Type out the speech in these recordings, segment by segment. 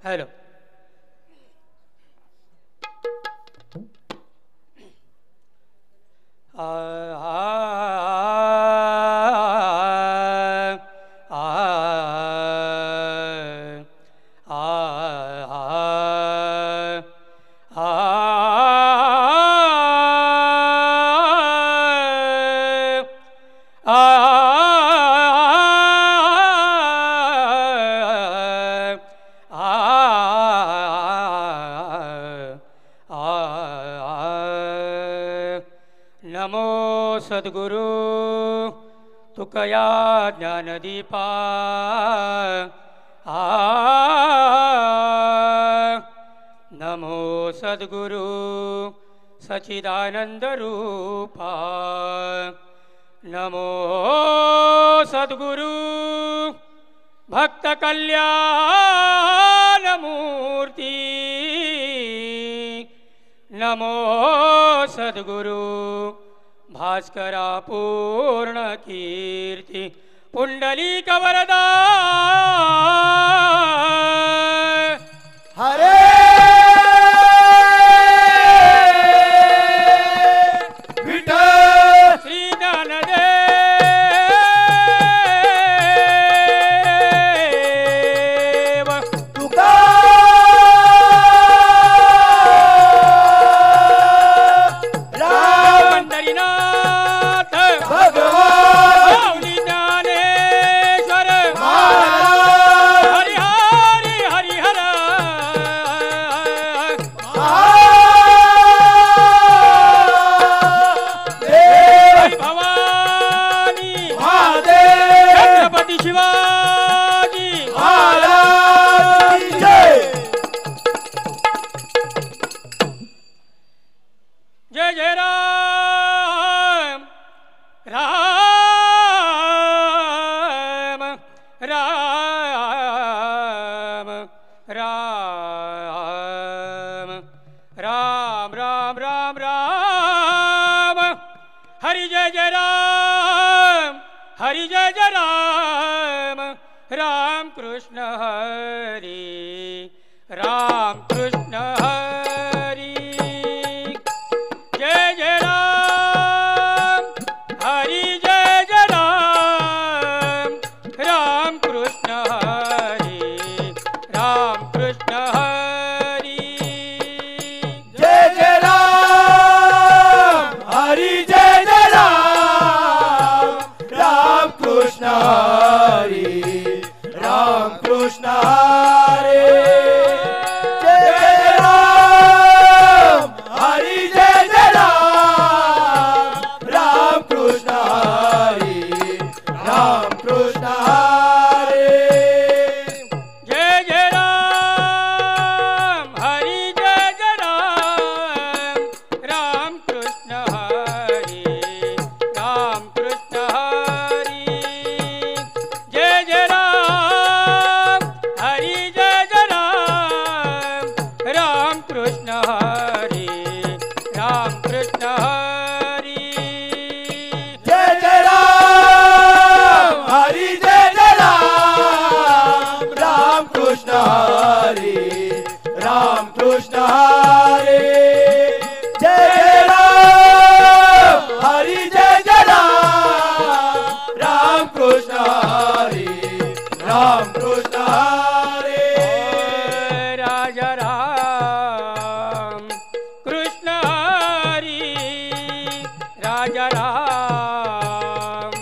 Hello. नमो सद्गुरु तुकया ज्ञानदीपा नमो सद्गुरु सच्चिदानंद रूपा नमो सद्गुरु भक्त कल्याण मूर्ति नमो सद्गुरु भास्करा पूर्ण कीर्ति पुंडलीक वरदा हरे विठ्ठल श्री ज्ञानदेव तुका पंढरीनाथ भगवान माऊली ज्ञानेश्वर महाराज हरि हरि हरि हर देव भवानी महादेव छत्रपती शिवाजी महाराज की जय जय जय राम राम राम राम राम राम राम राम हरि जय जय राम हरि जय जय राम राम कृष्ण हरि राम कृष्ण हरि जय जय राम हरि जय जय राम राम कृष्ण हरि राम कृष्ण हरि जय जय राम हरि जय जय राम राम कृष्ण हरि राम कृष्ण हरे जय जय राम हरि जय जय राम राम कृष्ण हरि राम कृष्ण हरे जय जय राम हरि जय जय राम राम कृष्ण हरि राम कृष्ण हरि जय जय राम हरि जय जय राम राम कृष्ण हरि राम कृष्ण हरि जय जय राम हरि जय जय राम राम कृष्ण हरि राम कृष्ण हरे जय जय राम हरि जय जय राम राम कृष्ण हरि राम कृष्ण हरे राजा राम कृष्ण हरी राजा राम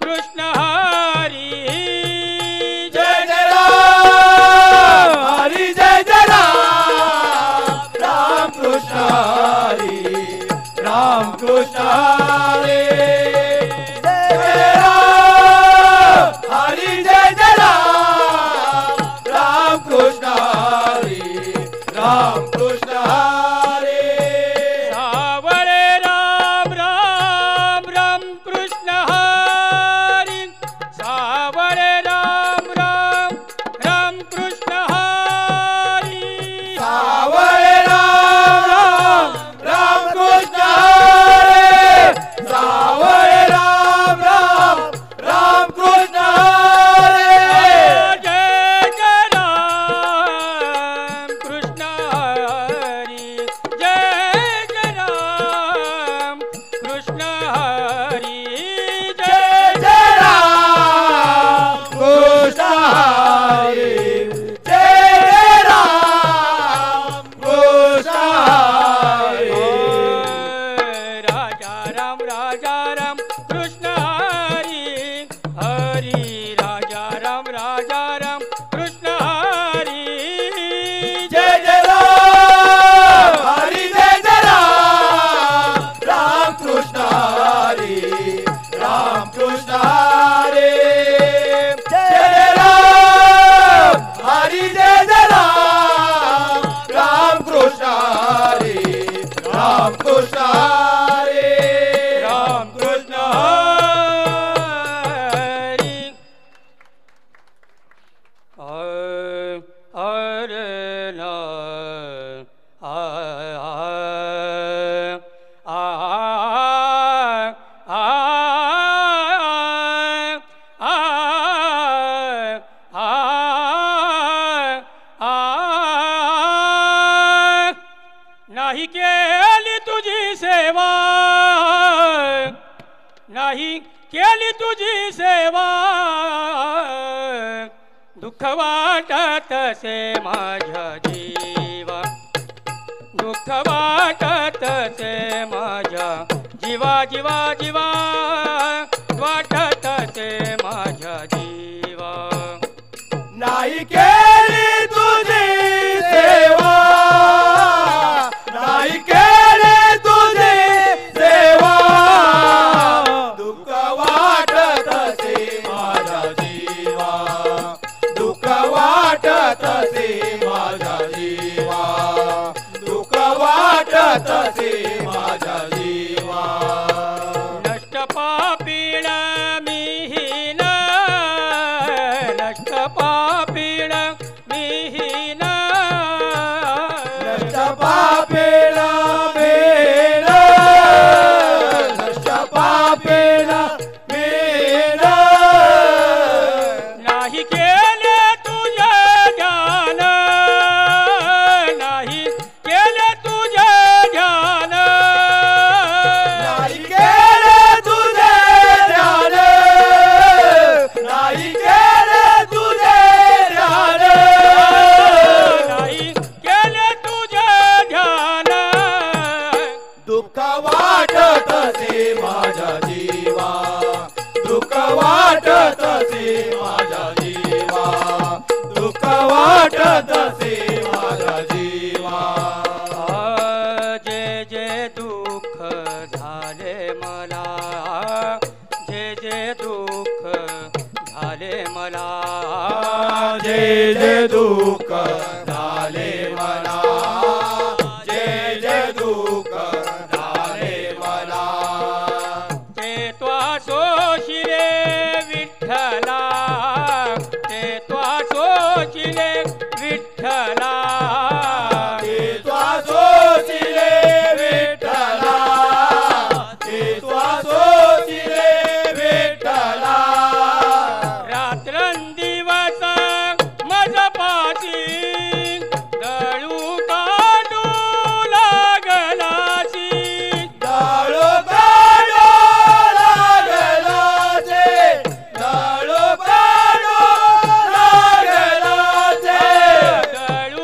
कृष्ण हरी जय जय राम हरि जय जय राम राम कृष्ण हरि राम कृष्ण हरे जय जय राम हरि जय जय राम राम कृष्ण हरि राम कृष्ण हरे सावरे राम राम राम कृष्ण हरी सावरे राम राम राम कृष्ण हरी सावरे राम राम राम कृष्ण हरे सावरे राम राम राम कृष्ण हरे जय जय राम करना आ आ आ आ नाही केली तुझी सेवा, नाही केली तुझी सेवा, दुःख वाटत से माझ्या जीवा, दुःख वाटत से माझ्या जीवा जीवा जीवा, वाटत से माझ्या जीवा. नाही केली तुझी सेवा, नाही केली तुझी सेवा, दुःख वाटत से माझ्या जीवा, दुःख वाटत से माझ्या जीवा, दुःख वाटत से माझ्या जीवा. नष्ट पापीण मिहीन, नष्ट पापीण मिहीन, नष्ट पापेन मेन, नष्ट पापेन मेन, नाही केले तुझे ध्यान, नाही केले तुझे ध्यान, नाही केले तुझे ध्यान, नाही केले तुझे ध्यान, नाही केले तुझे ध्यान. दुःख वाटत से माझ्या जीवा, दुःख वाटत से माझ्या जीवा, दुःख वाटत से माझ्या जीवा. जे जे दुःख झाले मला, जे जे दुःख झाले मला, जे जे दुःख झाले मला, जे जे दुःख झाले मला, ते त्वा सोशिले विठ्ठला, ते त्वा सोशिले विठ्ठला, ते त्वा सोशिले विठ्ठला, ते त्वा सोशिले विठ्ठला. रात्रंदिवस मजपासी, दळू काढू लागलासी, दाळो काढो लागलाचे, दाळो काढो लागलाचे, दळू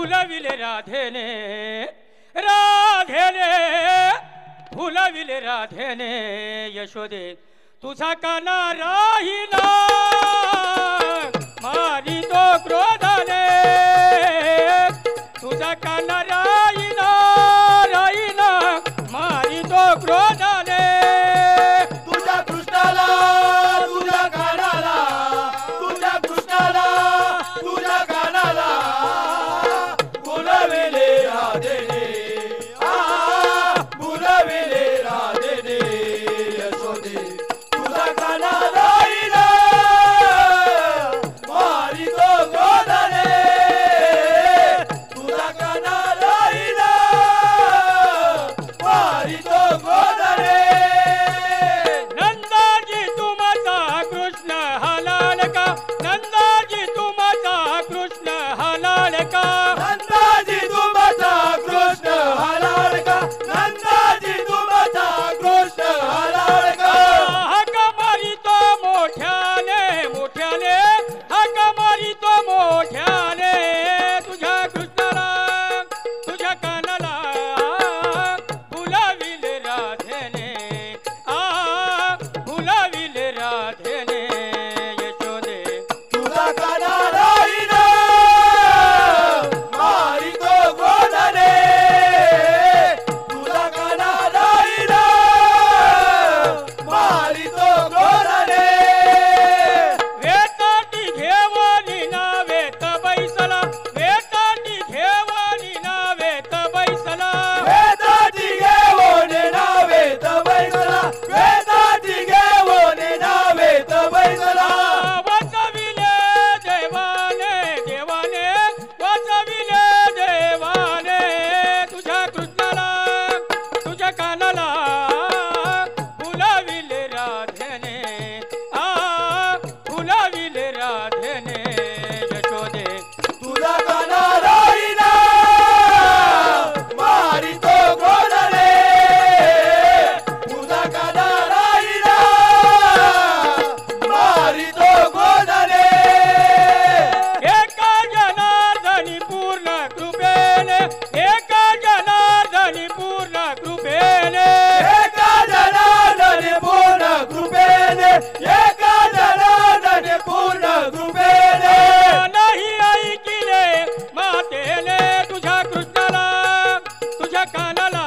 फुलविले राधेने राधेने फुलविले राधेने यशोदे तुझा काना राहिला मारी तो क्रोधाने तुझा काना राहिला राहिला मारी तो क्रोधाने तुझ्या कृष्णाला तुझ्या कानाला तुझ्या कृष्णाला तुझ्या कानाला बोलविले राधेने बोलविले राधेने यशोदे तुझा काना राहिला मारी तो क्रोधाने तुझा काना राहिला मारी तो क्रोधाने नंदाजी तुमचा कृष्ण हलाल का नंदाजी तुमचा कृष्ण हलाल का नंदाजी तुमचा कृष्ण हलाल का नंदाजी तुमचा कृष्ण हलाल का हक मारी तो मोठ्याने मोठ्याने हक मारी तो मोठ्याने तुझ्या कृष्णाला तुझ्या कानाला फुलविले राधेने फुलविले राधेने यशोदे तुझा काना राहिला मारी तो क्रोधाने तुझा काना राहिला मारी तो क्रोधाने वेताटी घेवली ना वेत बैसला वेताटी घेवली ना वेत बैसला वेदाची घेऊन नावे बैसला वेदाची घेऊन नावे बैसला वाचविले देवाने देवाने वाचविले देवाने तुझ्या कृष्णाला तुझ्या कानाला फुलविले राधेने फुलविले राधेने यशोदे तुझा काना राहिला मारी तो क्रोधाने तुझा काना राहिला मारी तो क्रोधाने एका जनार्दनी पूर्ण कृपेने एका जनार्दनी पूर्ण कृपेने एका जनार्दने पूर्ण कृपेने एका जनार्दने पूर्ण कृपेने नाही ऐकिले मातेने तुझ्या कृष्णाला तुझ्या कानाला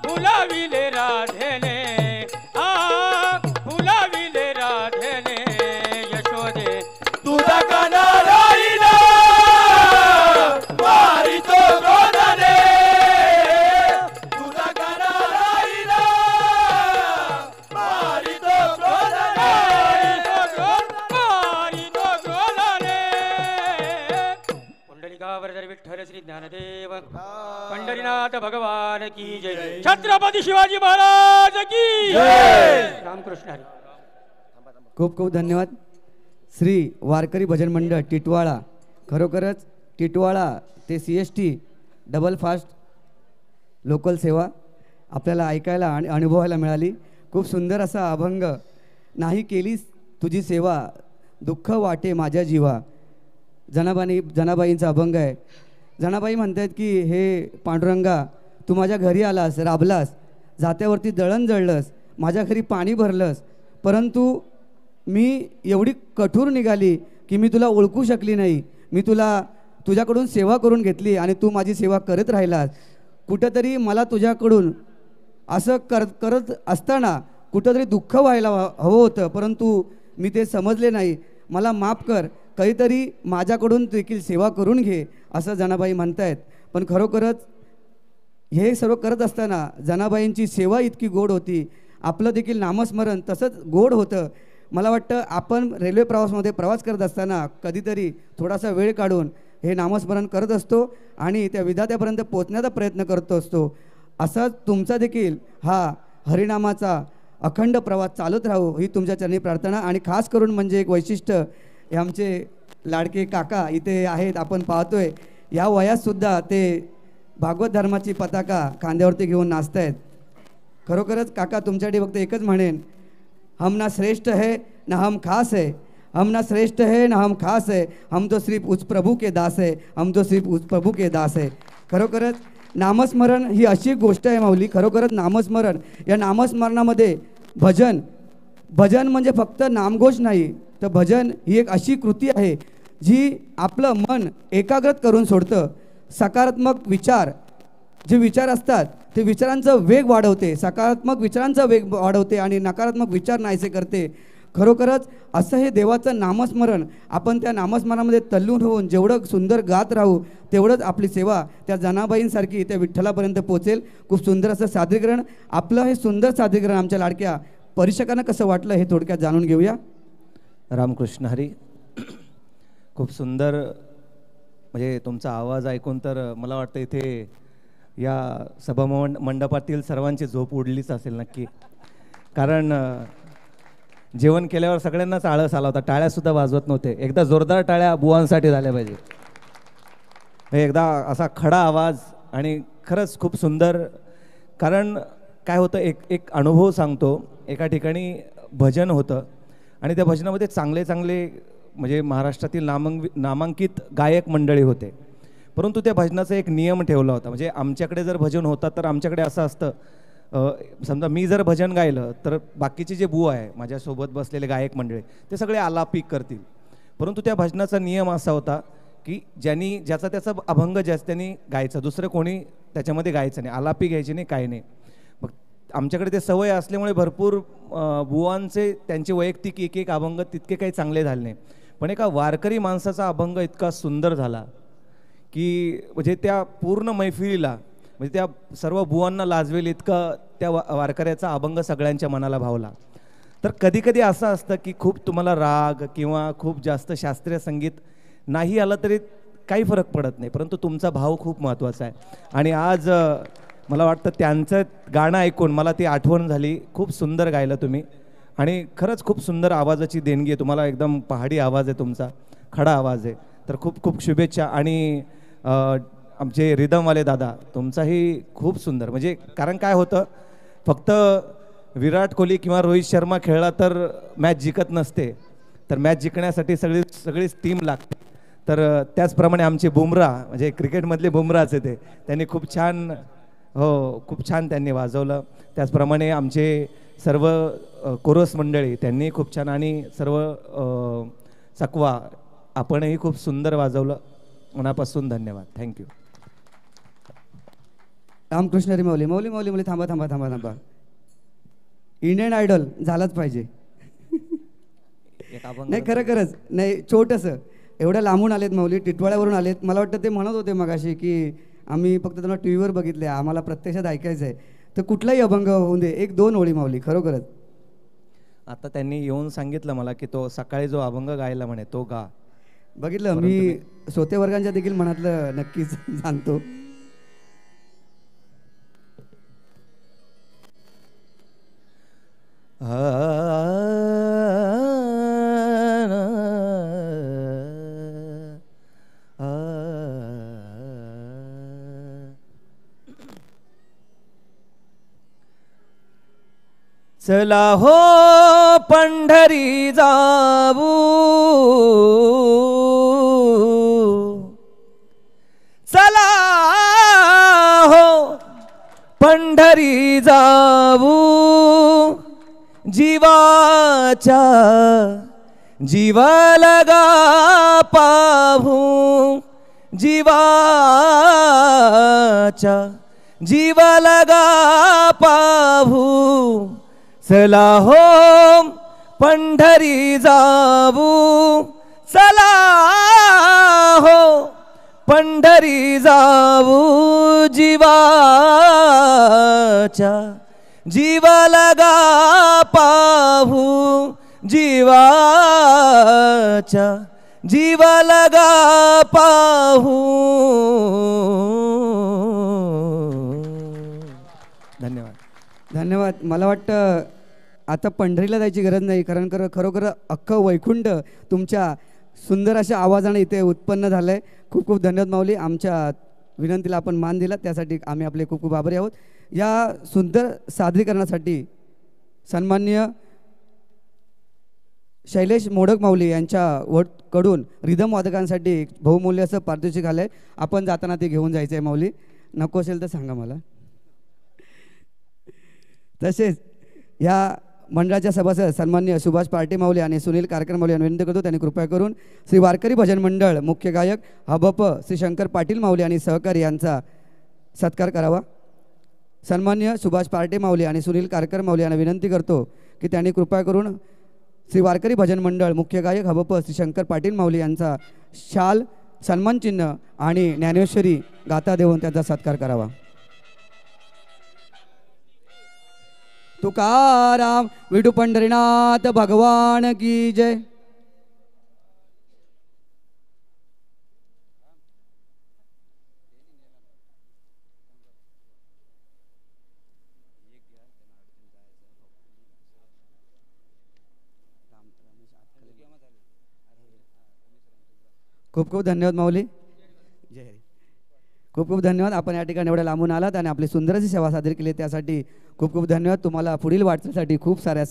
फुलविले राधेने फुलविले राधेने यशोदे तुझा काना राहिला मारी तो क्रोधाने तुझा काना राहिला मारी तो क्रोधाने पुंडलिकावरदर विठ्ठल श्री ज्ञानदेव पंढरीनाथ भगवान की जय छत्रपती शिवाजी महाराज की जय. रामकृष्ण हरी. खूप खूप धन्यवाद. श्री वारकरी भजन मंडळ टिटवाळा, खरोखरच टिटवाळा ते CST डबल फास्ट लोकल सेवा आपल्याला ऐकायला आणि अनुभवायला मिळाली. खूप सुंदर असा अभंग. नाही केलीस तुझी सेवा दुःख वाटे माझ्या जीवा, जनाबाईंचा अभंग आहे. जनाबाई म्हणतात की हे पांडुरंगा, तू माझ्या घरी आलास, राबलास, जात्यावरती दळण जळलंस, माझ्या घरी पाणी भरलंस, परंतु मी एवढी कठोर निघाली की मी तुला ओळखू शकली नाही. मी तुझ्याकडून सेवा करून घेतली आणि तू माझी सेवा करत राहिलास. कुठंतरी मला तुझ्याकडून असं करत असताना कुठंतरी दुःख व्हायला हवं होतं, परंतु मी ते समजले नाही. मला माफ कर, काहीतरी माझ्याकडून देखील सेवा करून घे, असं जनाबाई म्हणतायत. पण खरोखरच हे सर्व करत असताना जनाबाईंची सेवा इतकी गोड होती, आपलं देखील नामस्मरण तसंच गोड होतं. मला वाटतं आपण रेल्वे प्रवासमध्ये प्रवास करत असताना कधीतरी थोडासा वेळ काढून हे नामस्मरण करत असतो आणि त्या विधात्यापर्यंत पोचण्याचा प्रयत्न करत असतो. असाच तुमचा देखील हा हरिनामाचा अखंड प्रवास चालत राहू ही तुमच्या चरणी प्रार्थना. आणि खास करून म्हणजे एक वैशिष्ट्य, हे आमचे लाडके काका इथे आहेत, आपण पाहतोय या वयातसुद्धा ते भागवत धर्माची पताका खांद्यावरती घेऊन नाचतायत. खरोखरच काका तुमच्यासाठी फक्त एकच म्हणेन, हम ना श्रेष्ठ है ना हम खास है, हम ना श्रेष्ठ है ना हम खास है, हम तो सिर्फ उस प्रभू के दास है, हम तो सिर्फ उस प्रभू के दास है. खरोखरच नामस्मरण ही अशी गोष्ट आहे माऊली. खरोखरच नामस्मरण, या नामस्मरणामध्ये भजन, भजन म्हणजे फक्त नामघोष नाही, तर भजन ही एक अशी कृती आहे जी आपलं मन एकाग्रत करून सोडतं. सकारात्मक विचार, जे विचार असतात ते विचारांचा वेग वाढवते, सकारात्मक विचारांचा वेग वाढवते आणि नकारात्मक विचार नाहीसे करते. खरोखरच असं हे देवाचं नामस्मरण, आपण त्या नामस्मरणामध्ये तल्लीन होऊन जेवढं सुंदर गात राहू तेवढंच आपली सेवा त्या जनाबाईंसारखी त्या विठ्ठलापर्यंत पोहोचेल. खूप सुंदर असं सादरीकरण. आपलं हे सुंदर सादरीकरण आमच्या लाडक्या परीक्षकांना कसं वाटलं हे थोडक्यात जाणून घेऊया. रामकृष्ण हरी. खूप सुंदर, म्हणजे तुमचा आवाज ऐकून तर मला वाटतं इथे या सभा मंडपातील सर्वांची झोप उडलीच असेल नक्की. कारण जेवण केल्यावर सगळ्यांनाच आळस आला होता, टाळ्यासुद्धा वाजवत नव्हते. एकदा जोरदार टाळ्या बुवांसाठी झाल्या पाहिजे. एकदा असा खडा आवाज आणि खरंच खूप सुंदर. कारण काय होतं, एक अनुभव सांगतो. एका ठिकाणी भजन होतं आणि त्या भजनामध्ये चांगले चांगले म्हणजे महाराष्ट्रातील नामांकित गायक मंडळी होते. परंतु त्या भजनाचा एक नियम ठेवला होता. म्हणजे आमच्याकडे जर भजन होतं तर आमच्याकडे असं असतं, समजा मी जर भजन गायलं तर बाकीचे जे बुवा आहे माझ्यासोबत बसलेले गायक मंडळी ते सगळे आलापिक करतील. परंतु त्या भजनाचा नियम असा होता की ज्याचा त्याचा अभंग ज्याच त्यांनी गायचा, दुसरं कोणी त्याच्यामध्ये गायचं नाही, आलापी घ्यायची नाही, काय नाही. मग आमच्याकडे ते सवय असल्यामुळे भरपूर बुवांचे त्यांचे वैयक्तिक एक एक अभंग तितके काही चांगले झाले नाही. पण एका वारकरी माणसाचा अभंग इतका सुंदर झाला की म्हणजे त्या पूर्ण मैफिलीला, म्हणजे त्या सर्व बुवांना लाजवेल इतका त्या वारकऱ्याचा अभंग सगळ्यांच्या मनाला भावला. तर कधी कधी असं असतं की खूप तुम्हाला राग किंवा खूप जास्त शास्त्रीय संगीत नाही आलं तरी काही फरक पडत नाही, परंतु तुमचा भाव खूप महत्त्वाचा आहे. आणि आज मला वाटतं त्यांचं गाणं ऐकून मला ती आठवण झाली. खूप सुंदर गायलं तुम्ही आणि खरंच खूप सुंदर आवाजाची देणगी आहे तुम्हाला. एकदम पहाडी आवाज आहे तुमचा, खडा आवाज आहे. तर खूप खूप शुभेच्छा. आणि आमचे रिदमवाले दादा, तुमचाही खूप सुंदर. म्हणजे कारण काय होतं, फक्त विराट कोहली किंवा रोहित शर्मा खेळला तर मॅच जिंकत नसते, तर मॅच जिंकण्यासाठी सगळीच टीम लागते. तर त्याचप्रमाणे आमचे बुमराह, म्हणजे क्रिकेटमधले बुमराहचे त्यांनी खूप छान, हो खूप छान त्यांनी वाजवलं. त्याचप्रमाणे आमचे सर्व कोरस मंडळी त्यांनी खूप छान, आणि सर्व चकवा आपणही खूप सुंदर वाजवलं. मनापासून धन्यवाद. थँक्यू. रामकृष्ण हरी. माऊली माऊली माऊली माऊली थांबा थांबा थांबा थांबा. इंडियन आयडल झालाच पाहिजे. नाही खरंच नाही, छोटंसं. एवढ्या लांबून आलेत माऊली, टिटवाळ्यावरून आलेत. मला वाटतं ते म्हणत होते मगाशी की आम्ही फक्त त्यांना टी व्हीवर बघितले, आम्हाला प्रत्यक्षात ऐकायचं आहे. तर कुठलाही अभंग होऊन दे, एक दोन ओळी माऊली खरोखरच. आता त्यांनी येऊन सांगितलं मला की तो सकाळी जो अभंग गायला म्हणे तो गा. बघितलं, मी श्रोते वर्गांच्या देखील मनातलं नक्कीच जाणतो. चला हो पंढरी जाऊ, चला हो पंढरी जाऊ, जीवाच्या जीव लगा पाहू, जीवाच्या जीव लगा पाहू. चला हो पंढरी जाऊ, चला हो पंढरी जाऊ, जीवाच्या जीव लगा पाहू, जीवाच्या जीव लगा पाहू. धन्यवाद. धन्यवाद. मला वाटतं आता पंढरीला जायची गरज नाही, कारण खरोखर अख्खं वैकुंठ तुमच्या सुंदर अशा आवाजाने इथे उत्पन्न झालं आहे. खूप खूप धन्यवाद माऊली. आमच्या विनंतीला आपण मान दिला त्यासाठी आम्ही आपले खूप खूप आभारी आहोत. या सुंदर सादरीकरणासाठी सन्माननीय शैलेश मोडक माऊली यांच्या कडून रिदम वादकांसाठी एक बहुमूल्य असं पारितोषिक आलं आहे. आपण जाताना ते घेऊन जायचं आहे माऊली. नको असेल तर सांगा मला. तसेच या मंडळाच्या सभासद सन्माननीय सुभाष पार्टी माऊली आणि सुनील कारकर माऊली यांना विनंती करतो त्यांनी कृपया करून श्री वारकरी भजन मंडळ मुख्य गायक हबप श्री शंकर पाटील माऊली आणि सहकारी यांचा सत्कार करावा. सन्माननीय सुभाष पार्टी माऊली आणि सुनील कारकर माऊली यांना विनंती करतो की त्यांनी कृपया करून श्री वारकरी भजन मंडळ मुख्य गायक हबप श्री शंकर पाटील माऊली यांचा शाल सन्मान चिन्ह आणि ज्ञानेश्वरी गाथा देऊन त्यांचा सत्कार करावा. तुकाराम विठू पंढरीनाथ भगवान की जय. खूप खूप धन्यवाद माऊली. जय हरी. खूप खूप धन्यवाद. आपण या ठिकाणी एवढ्या लांबून आलात आणि आपली सुंदर अशी सेवा सादर केली त्यासाठी खूप खूप धन्यवाद. तुम्हाला पुढील वाटचालीसाठी खूप साऱ्या